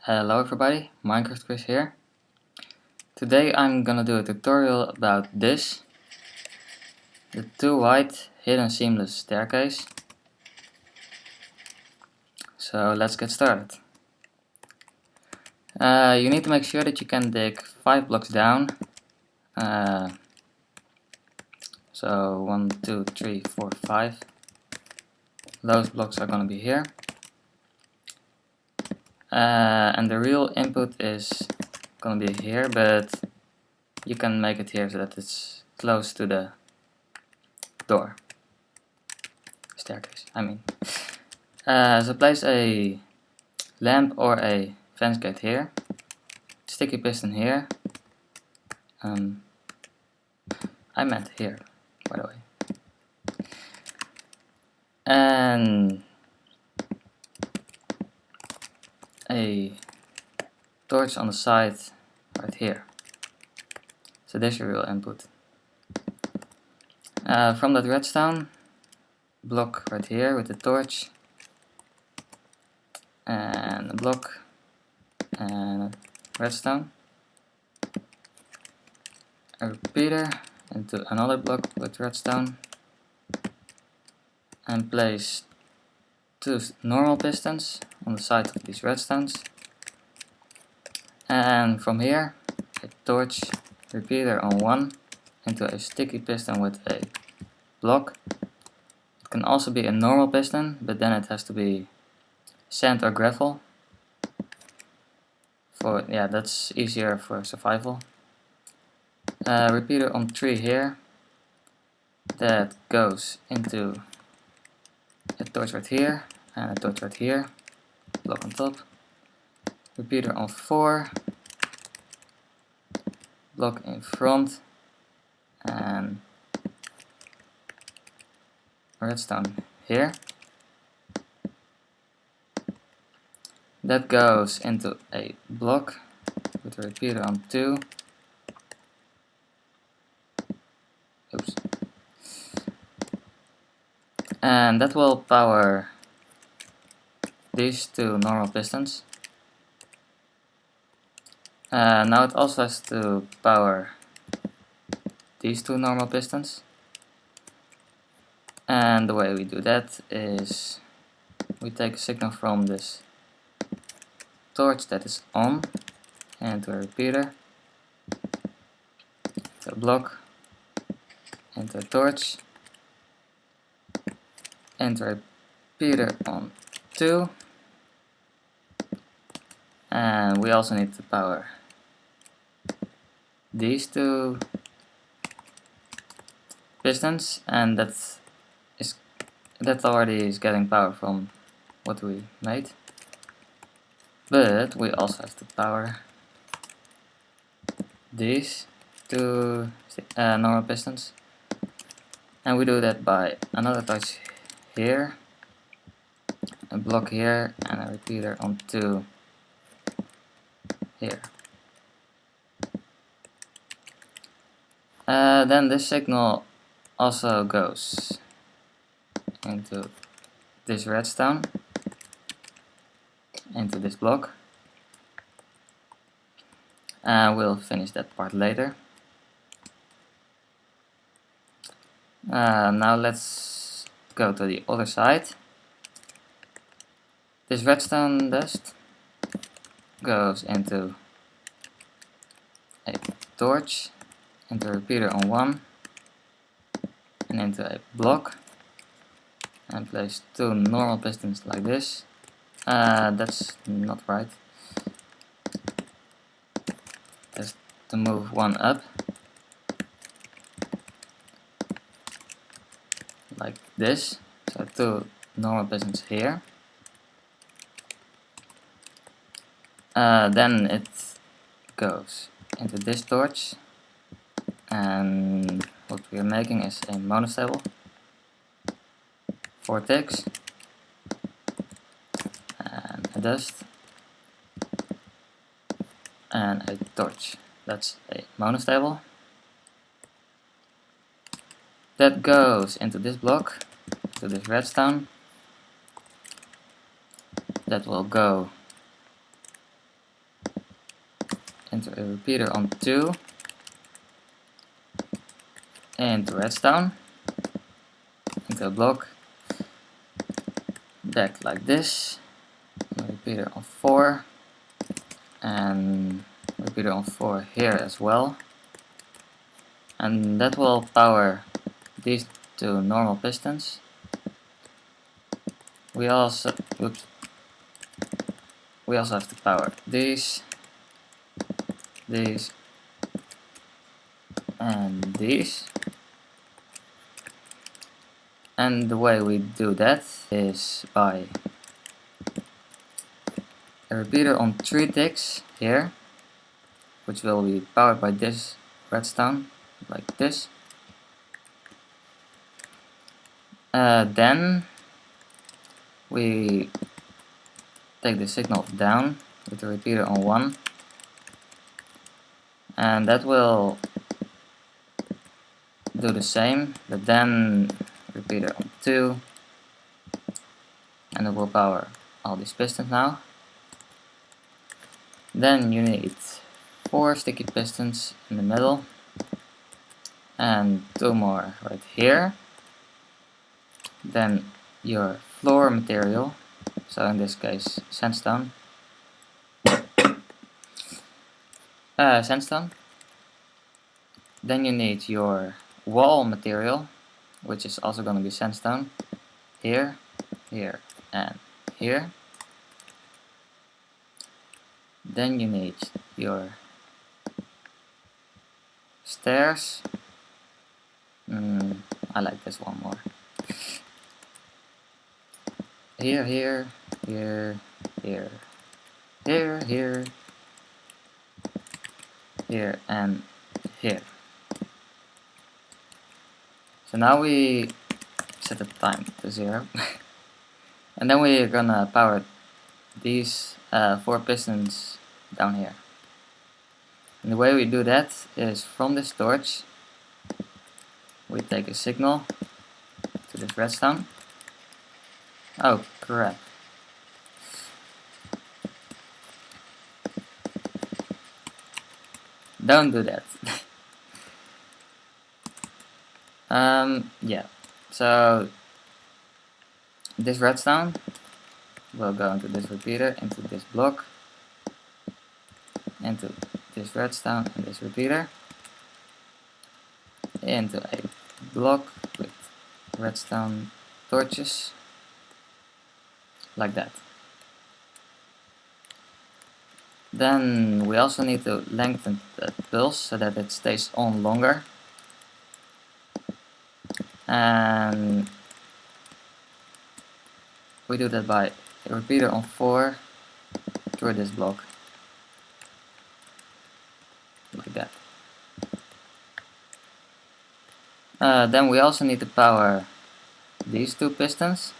Hello everybody, Minecraft Chris here. Today I'm gonna do a tutorial about this, the 2 white hidden seamless staircase. So let's get started. You need to make sure that you can dig 5 blocks down. So 1, 2, 3, 4, 5. Those blocks are gonna be here. And the real input is gonna be here, but you can make it here so that it's close to the door. Staircase, I mean. So place a lamp or a fence gate here, sticky piston here, I meant here, by the way, and a torch on the side right here. So this is your real input. From that redstone block right here with the torch, and a block and a redstone, a repeater into another block with redstone, and place 2 normal pistons on the side of these redstones, and from here a torch repeater on 1 into a sticky piston with a block. It can also be a normal piston, but then it has to be sand or gravel. That's easier for survival. Repeater on 3 here, that goes into a torch right here and a torch right here, block on top. Repeater on 4, block in front, and redstone here. That goes into a block with a repeater on 2. Oops. And that will power these 2 normal pistons. Now it also has to power these 2 normal pistons. And the way we do that is we take a signal from this torch that is on into a repeater, to a block, into a torch, into a repeater on 2, and we also need to power these 2 pistons, and that already is getting power from what we made. But we also have to power these 2 normal pistons, and we do that by another torch here, a block here, and a repeater on 2 here. Then this signal also goes into this redstone, into this block. We'll finish that part later. Now let's go to the other side. This redstone dust goes into a torch, into a repeater on 1, and into a block, and place 2 normal pistons like this. That's not right. Just to move 1 up, like this. So 2 normal pistons here. Then it goes into this torch, and what we are making is a monostable, 4 ticks, and a dust, and a torch. That's a monostable. That goes into this block, to this redstone. That will go into a repeater on 2, into redstone, into a block, back like this, a repeater on 4, and repeater on 4 here as well, and that will power these two normal pistons. We also have to power these, and these. And the way we do that is by a repeater on 3 ticks here, which will be powered by this redstone, like this. Then we take the signal down with the repeater on 1, and that will do the same, but then repeater on 2, and it will power all these pistons now. Then you need 4 sticky pistons in the middle, and 2 more right here. Then your floor material, so in this case sandstone. Then you need your wall material, which is also going to be sandstone. Here, here, and here. Then you need your stairs. I like this one more. Here, here, here, here, here, here, here, and here. So now we set the time to 0. And then we're gonna power these 4 pistons down here. And the way we do that is from this torch we take a signal to this redstone. Oh crap. Don't do that. Yeah, so this redstone will go into this repeater, into this block, into this redstone and this repeater, into a block with redstone torches, like that. Then we also need to lengthen the pulse so that it stays on longer. And we do that by a repeater on 4 through this block, like that. Then we also need to power these 2 pistons,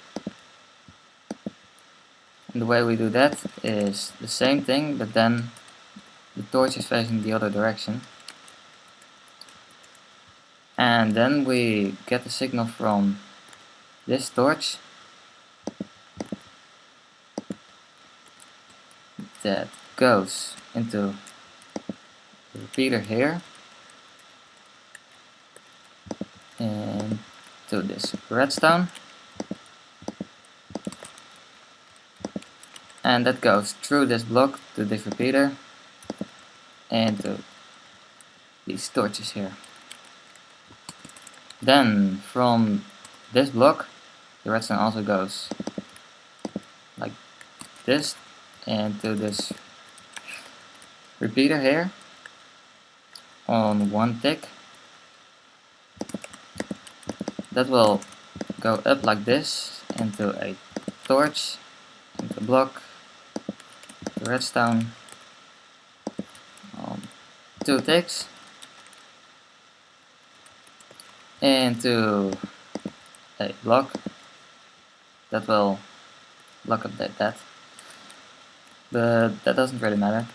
and the way we do that is the same thing, but then the torch is facing the other direction. And then we get the signal from this torch that goes into the repeater here, and to this redstone, and that goes through this block to this repeater and to these torches here. Then from this block the redstone also goes like this and to this repeater here on 1 tick. That will go up like this into a torch, into a block, the redstone on 2 ticks, into a block that will block up that, but that doesn't really matter.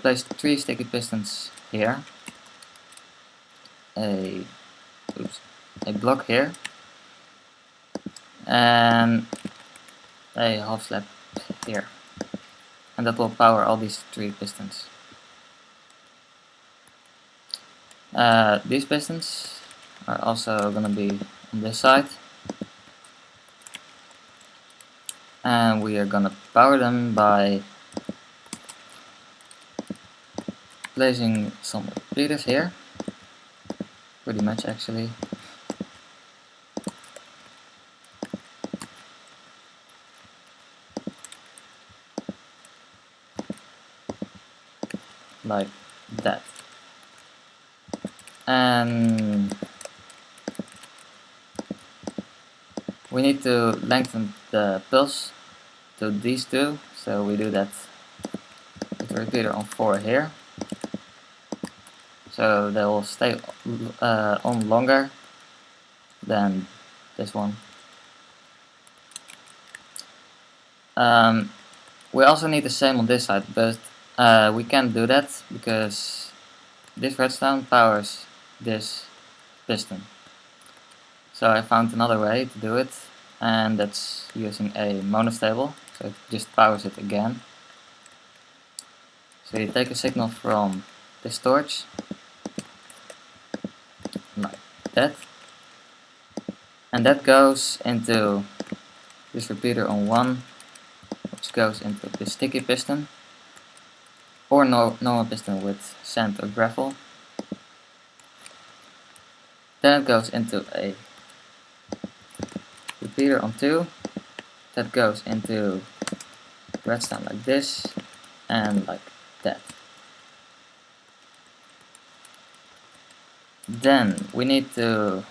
Place 3 sticky pistons here, a block here, and a half slab here. and that will power all these 3 pistons. These pistons are also going to be on this side, and we are going to power them by placing some repeaters here, pretty much actually. Like that. And we need to lengthen the pulse to these 2, so we do that with the repeater on 4 here. So they will stay on longer than this one. We also need the same on this side, but we can't do that because this redstone powers this piston. So I found another way to do it, and that's using a monostable, so it just powers it again. So you take a signal from this torch, like that, and that goes into this repeater on 1, which goes into the sticky piston, or normal piston with sand or gravel. Then it goes into a repeater on 2, that goes into redstone like this, and like that. Then we need to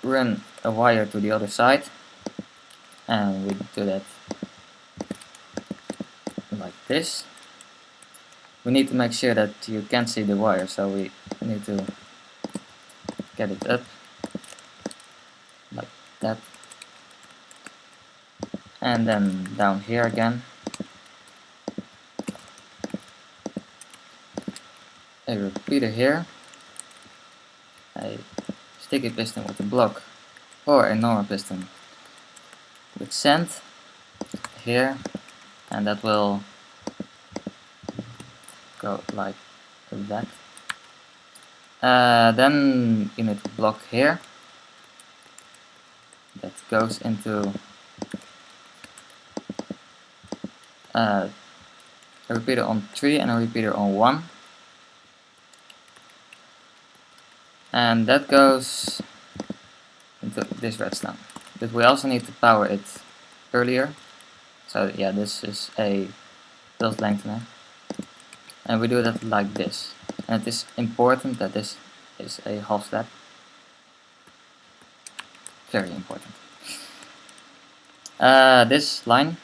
run a wire to the other side, and we do that like this. We need to make sure that you can't see the wire, so we need to get it up like that, and then down here again. A repeater here, a sticky piston with a block, or a normal piston with sand here, and that will go like that. Then you need a block here that goes into a repeater on 3 and a repeater on 1, and that goes into this redstone. But we also need to power it earlier, so yeah, this is a build lengthener, and we do that like this. And it is important that this is a half step, very important. This line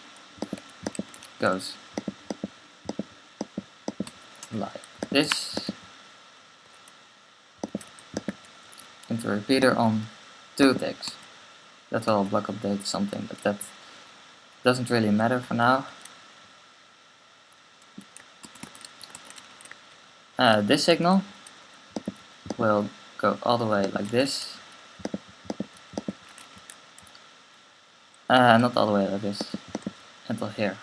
goes like this into a repeater on 2 ticks. That will block update something, but that doesn't really matter for now. This signal will go all the way like this. Not all the way like this, until here.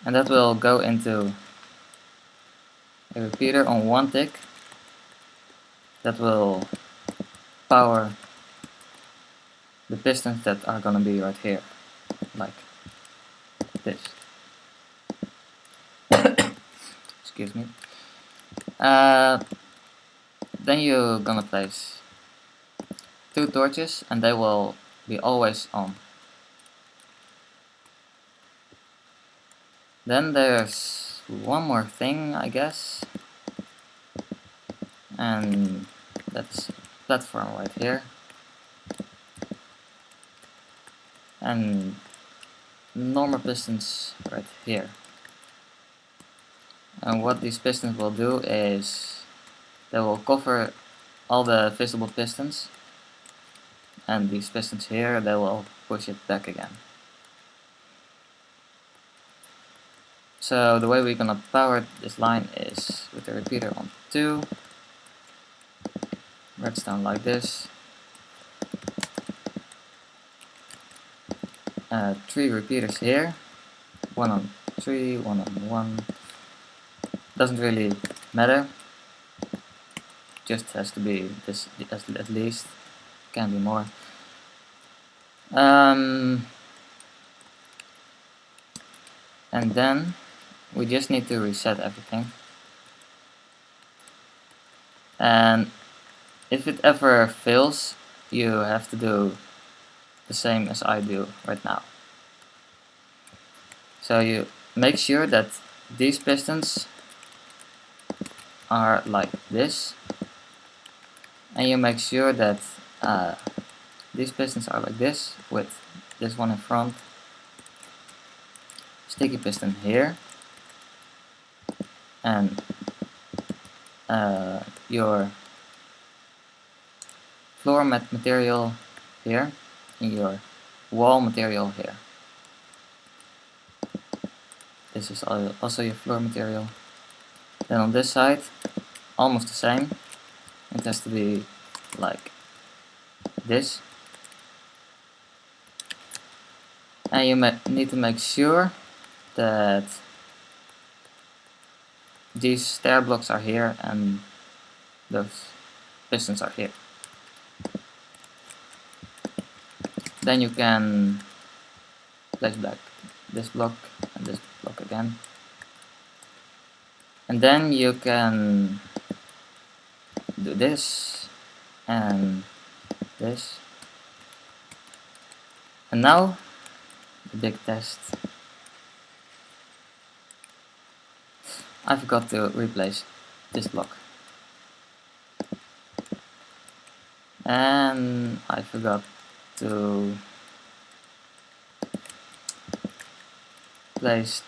And that will go into a repeater on 1 tick that will power the pistons that are gonna be right here, like this. Excuse me. Then you're gonna place 2 torches, and they will be always on. Then there's one more thing, I guess, and that's a platform right here, and normal pistons right here. And what these pistons will do is they will cover all the visible pistons, and these pistons here, they will push it back again. So the way we're gonna power this line is with the repeater on 2, redstone like this, 3 repeaters here, 1 on 3, 1 on 1. Doesn't really matter, just has to be this at least, can be more. And then we just need to reset everything. And if it ever fails, you have to do the same as I do right now. So you make sure that these pistons are like this, and you make sure that these pistons are like this, with this one in front, sticky piston here, and your floor mat material here, and your wall material here. This is also your floor material. Then on this side, almost the same. It has to be like this. And you need to make sure that these stair blocks are here and those pistons are here. Then you can place back this block and this block again. And then you can do this and this. And now the big test. I forgot to replace this block. And I forgot to place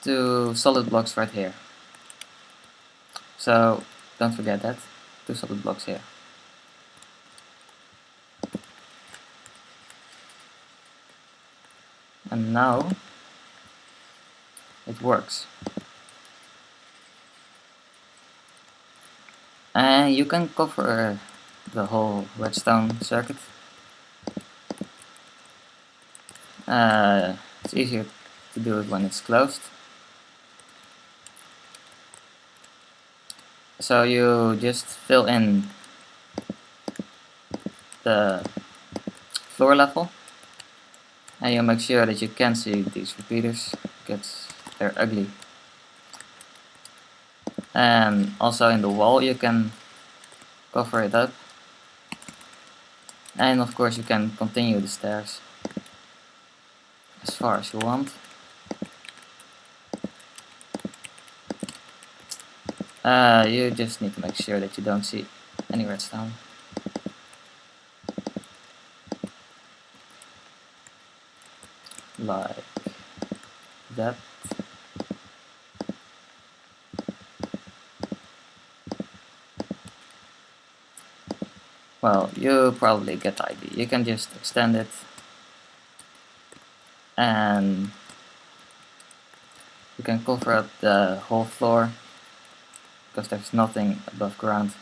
2 solid blocks right here. So don't forget that, 2 solid blocks here. And now it works. And you can cover the whole redstone circuit. It's easier to do it when it's closed. So you just fill in the floor level, and you make sure that you can see these repeaters because they're ugly. And also in the wall you can cover it up, and of course you can continue the stairs as far as you want. You just need to make sure that you don't see any redstone. Like that. Well, you probably get the idea. You can just extend it and you can cover up the whole floor because there's nothing above ground.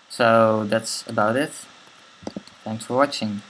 So that's about it. Thanks for watching.